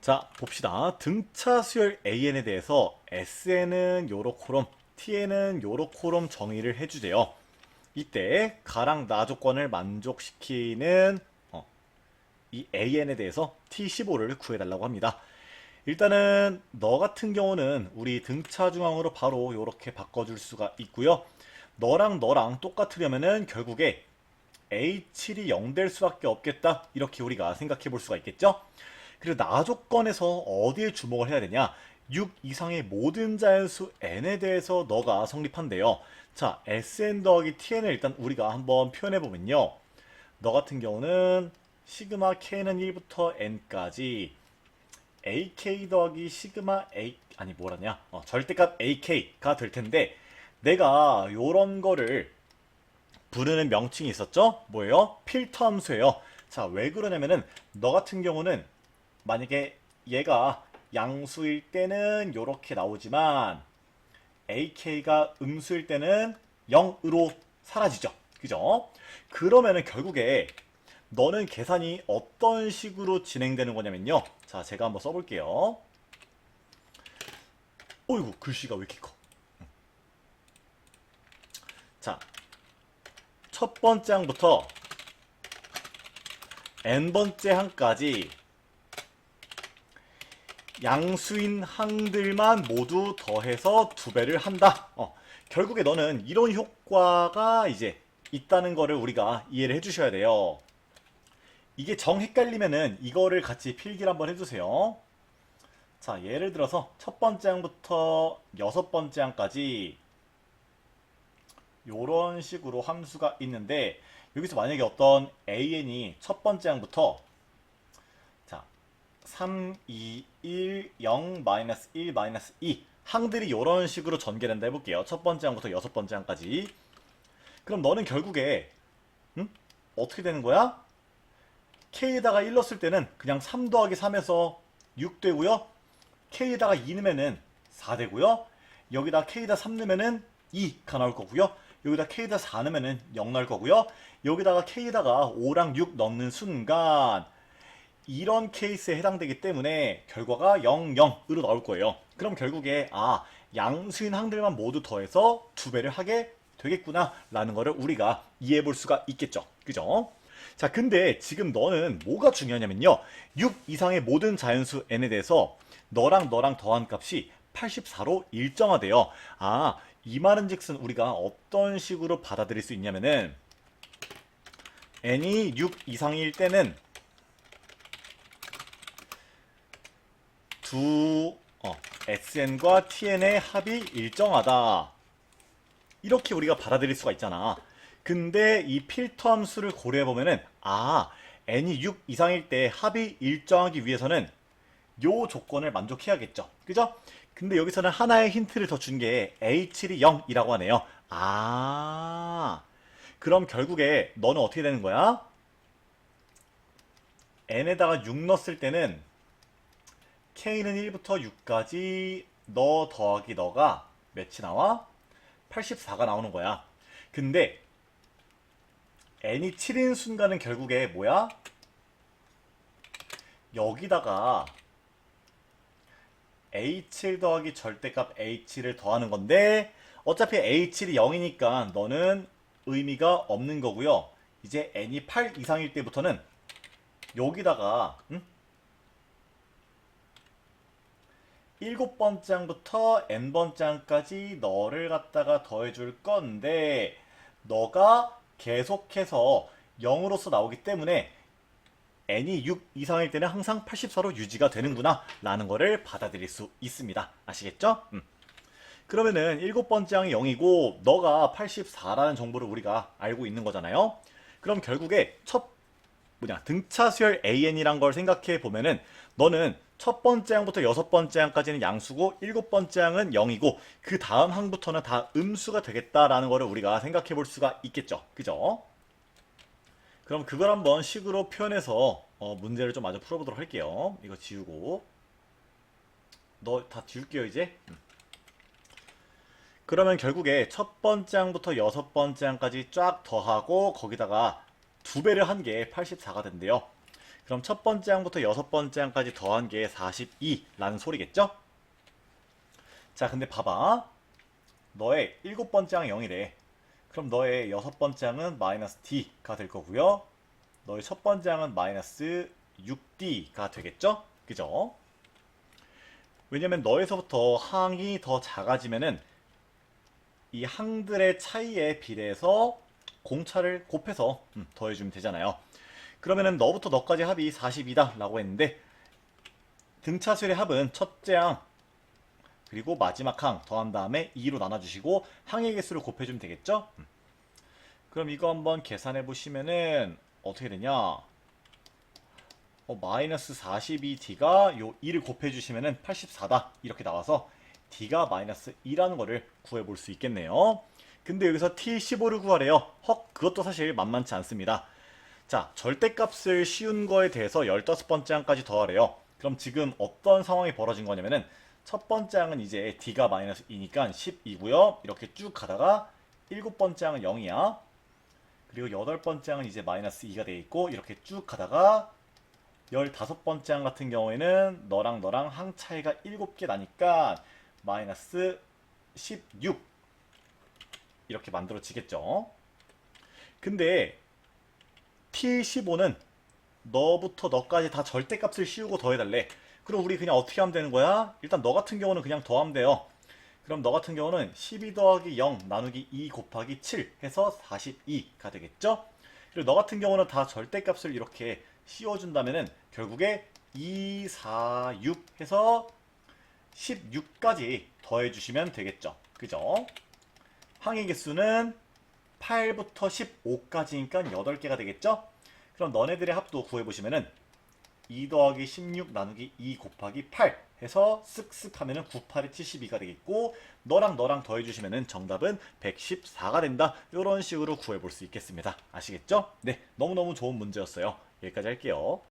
자, 봅시다. 등차 수열 AN에 대해서 SN은 요로 콜롬, TN은 요로 콜롬 정의를 해주세요. 이때 가랑 나 조건을 만족시키는 이 AN에 대해서 T15를 구해달라고 합니다. 일단은 너 같은 경우는 우리 등차 중앙으로 바로 요렇게 바꿔줄 수가 있고요. 너랑 너랑 똑같으려면은 결국에 A7이 0 될 수밖에 없겠다. 이렇게 우리가 생각해 볼 수가 있겠죠? 그리고 나 조건에서 어디에 주목을 해야 되냐? 6 이상의 모든 자연수 n에 대해서 너가 성립한대요. 자, Sn 더하기 Tn을 일단 우리가 한번 표현해 보면요. 너 같은 경우는 시그마 k는 1부터 n까지 ak 더하기 시그마 a 아니 뭐라냐? 절대값 ak가 될 텐데 내가 요런 거를 부르는 명칭이 있었죠? 뭐예요? 필터 함수예요. 자, 왜 그러냐면은 너 같은 경우는 만약에 얘가 양수일 때는 이렇게 나오지만 ak가 음수일 때는 0으로 사라지죠. 그죠? 그러면은 결국에 너는 계산이 어떤 식으로 진행되는 거냐면요. 자, 제가 한번 써볼게요. 어이구, 글씨가 왜 이렇게 커? 자, 첫 번째 항부터 n번째 항까지 양수인 항들만 모두 더해서 2배를 한다. 결국에 너는 이런 효과가 이제 있다는 거를 우리가 이해를 해주셔야 돼요. 이게 정 헷갈리면은 이거를 같이 필기를 한번 해주세요. 자, 예를 들어서 첫 번째 항부터 여섯 번째 항까지 요런 식으로 함수가 있는데 여기서 만약에 어떤 AN이 첫 번째 항부터 3, 2, 1, 0, 마이너스 1, 마이너스 2 항들이 이런 식으로 전개된다 해볼게요. 첫 번째 항부터 여섯 번째 항까지. 그럼 너는 결국에 어떻게 되는 거야? K에다가 1 넣었을 때는 그냥 3 더하기 3에서 6 되고요. K에다가 2 넣으면은 4 되고요. 여기다 K에다 3 넣으면은 2가 나올 거고요. 여기다 K에다 4 넣으면은 0 나올 거고요. 여기다가 K에다가 5랑 6 넣는 순간 이런 케이스에 해당되기 때문에 결과가 0, 0으로 나올 거예요. 그럼 결국에 양수인 항들만 모두 더해서 2배를 하게 되겠구나 라는 거를 우리가 이해해 볼 수가 있겠죠. 그죠? 자, 근데 지금 너는 뭐가 중요하냐면요. 6 이상의 모든 자연수 n에 대해서 너랑 너랑 더한 값이 84로 일정하대요. 이 말은 즉슨 우리가 어떤 식으로 받아들일 수 있냐면은 n이 6 이상일 때는 SN과 TN의 합이 일정하다. 이렇게 우리가 받아들일 수가 있잖아. 근데 이 필터 함수를 고려해보면은 n이 6 이상일 때 합이 일정하기 위해서는 요 조건을 만족해야겠죠. 그죠? 근데 여기서는 하나의 힌트를 더 준 게 A7이 0이라고 하네요. 그럼 결국에 너는 어떻게 되는 거야? n에다가 6 넣었을 때는 K는 1부터 6까지 너 더하기 너가 몇이 나와? 84가 나오는 거야. 근데 n이 7인 순간은 결국에 뭐야? 여기다가 A7 더하기 절대값 A7을 더하는 건데 어차피 A7이 0이니까 너는 의미가 없는 거고요. 이제 n이 8 이상일 때부터는 여기다가 7번째 항부터 n번째 항까지 너를 갖다가 더해줄 건데 너가 계속해서 0으로서 나오기 때문에 n이 6 이상일 때는 항상 84로 유지가 되는구나 라는 거를 받아들일 수 있습니다. 아시겠죠? 그러면은 7번째 항이 0이고 너가 84라는 정보를 우리가 알고 있는 거잖아요. 그럼 결국에 등차 수열 AN이란 걸 생각해 보면은 너는 첫 번째 항부터 여섯 번째 항까지는 양수고 7번째 항은 0이고 그 다음 항부터는 다 음수가 되겠다라는 거를 우리가 생각해 볼 수가 있겠죠. 그죠? 그럼 그걸 한번 식으로 표현해서 문제를 좀 마저 풀어보도록 할게요. 이거 지우고 너 다 지울게요 이제. 그러면 결국에 첫 번째 항부터 여섯 번째 항까지 쫙 더하고 거기다가 2배를 한 게 84가 된대요. 그럼 첫 번째 항부터 여섯 번째 항까지 더한 게 42라는 소리겠죠? 자, 근데 봐봐. 너의 일곱 번째 항 0이래. 그럼 너의 여섯 번째 항은 마이너스 d가 될 거고요. 너의 첫 번째 항은 마이너스 6d가 되겠죠? 그죠? 왜냐면 너에서부터 항이 더 작아지면은 이 항들의 차이에 비례해서 공차를 곱해서 더해주면 되잖아요. 그러면은 너부터 너까지 합이 42다 라고 했는데 등차수열의 합은 첫째 항 그리고 마지막 항 더한 다음에 2로 나눠주시고 항의 개수를 곱해주면 되겠죠? 그럼 이거 한번 계산해 보시면은 어떻게 되냐? 마이너스 42d가 요 2를 곱해주시면은 84다 이렇게 나와서 d가 마이너스 2라는 거를 구해볼 수 있겠네요. 근데 여기서 t15를 구하래요. 헉, 그것도 사실 만만치 않습니다. 자, 절대값을 씌운 거에 대해서 15번째 항까지 더하래요. 그럼 지금 어떤 상황이 벌어진 거냐면은 첫 번째 항은 이제 d가 마이너스 2니까 10이고요. 이렇게 쭉 가다가 일곱 번째 항은 0이야. 그리고 여덟 번째 항은 이제 마이너스 2가 돼 있고 이렇게 쭉 가다가 15번째 항 같은 경우에는 너랑 너랑 항 차이가 7개 나니까 마이너스 16 이렇게 만들어지겠죠. 근데 T15는 너부터 너까지 다 절대값을 씌우고 더해달래. 그럼 우리 그냥 어떻게 하면 되는 거야? 일단 너 같은 경우는 그냥 더하면 돼요. 그럼 너 같은 경우는 12 더하기 0 나누기 2 곱하기 7 해서 42가 되겠죠? 그리고 너 같은 경우는 다 절대값을 이렇게 씌워준다면은 결국에 2, 4, 6 해서 16까지 더해주시면 되겠죠. 그죠? 항의 개수는 8부터 15까지니까 8개가 되겠죠? 그럼 너네들의 합도 구해보시면은 2 더하기 16 나누기 2 곱하기 8 해서 쓱쓱 하면은 9, 8에 72가 되겠고 너랑 너랑 더해주시면은 정답은 114가 된다. 이런 식으로 구해볼 수 있겠습니다. 아시겠죠? 네, 너무너무 좋은 문제였어요. 여기까지 할게요.